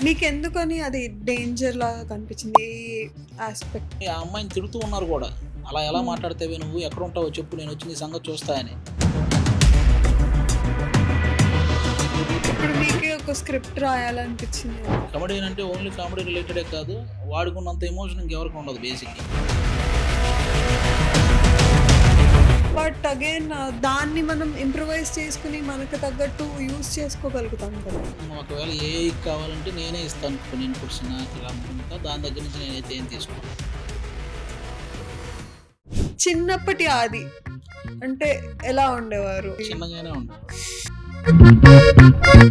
మీకెందుకని అది డేంజర్ లాగా కనిపించింది? ఏ ఆస్పెక్ట్? ఆ అమ్మాయిని తిడుతూ ఉన్నారు కూడా. అలా ఎలా మాట్లాడితేవే నువ్వు, ఎక్కడ ఉంటావో చెప్పు, నేను వచ్చి నీ సంగతి చూస్తా అని. ఇప్పుడు మీకే ఒక స్క్రిప్ట్ రాయాలనిపించింది. కమెడియన్ అంటే ఓన్లీ కామెడీ రిలేటెడే కాదు, వాడుకున్నంత ఎమోషన్ ఇంకెవరికి ఉండదు బేసిక్గా. బట్ అగైన్ దాన్ని మనం ఇంప్రూవైజ్ చేసుకుని మనకు తగ్గట్టు యూజ్ చేసుకోగలుగుతాం కదా. ఒకవేళ ఏ కావాలంటే నేనే ఇస్తాను కొన్ని ఇన్పుట్స్, నాకు ఇలా అనుకుంటా, దాని దగ్గర నుంచి నేనైతే ఏం తీసుకోను. చిన్నప్పటి ఆది అంటే ఎలా ఉండేవారు? చిన్నగానే ఉంటాను.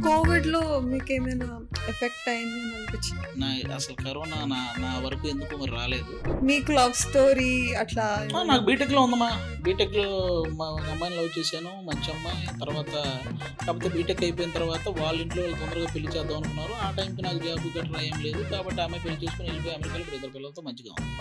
కోవిడ్ లో మీకు ఏమైనా ఎఫెక్ట్ అయింది అని అనిపించింది? అసలు కరోనా నా వరకు ఎందుకు మరి రాలేదు. మీకు లవ్ స్టోరీ అట్లా? నాకు బీటెక్లో ఉందమ్మా. బీటెక్లో మా అమ్మాయిని లవ్ చేశాను, మంచి అమ్మాయి. తర్వాత కాకపోతే బీటెక్ అయిపోయిన తర్వాత వాళ్ళ ఇంట్లో వాళ్ళు తొందరగా పెళ్లి చేద్దాం అనుకున్నారు. ఆ టైంకి నాకు జాబ్ గట్రా ఏం లేదు కాబట్టి అమ్మాయి పెళ్లి చేసుకుని వెళ్ళిపోయి అమెరికాలో ఇప్పుడు 2 పిల్లలతో మంచిగా ఉంది.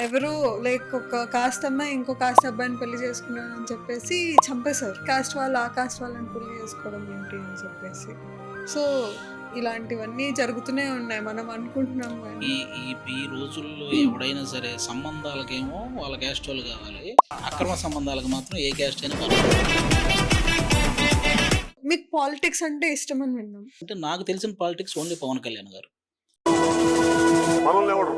ఎవరు లైక్ ఒక కాస్ట్ అమ్మాయి ఇంకో కాస్ట్ అబ్బాయిని పెళ్లి చేసుకున్నాను అని చెప్పేసి చంపేశారు. కాస్ట్ వాళ్ళు ఆ కాస్ట్ వాళ్ళని పెళ్లి చేసుకోవడం ఏంటి అని చెప్పేసి. సో ఇలాంటివన్నీ జరుగుతూనే ఉన్నాయి, మనం అనుకుంటున్నాం కానీ. ఈ రోజుల్లో ఎవడైనా సరే సంబంధాలకేమో వాళ్ళ క్యాస్ట్ వాళ్ళు కావాలి, అక్రమ సంబంధాలకు మాత్రం ఏ క్యాస్ట్ అయినా మీకు పాలిటిక్స్ అంటే ఇష్టం అని విన్నాం. అంటే నాకు తెలిసిన పాలిటిక్స్ ఓన్లీ పవన్ కళ్యాణ్ గారు. మనల్ని ఎవరు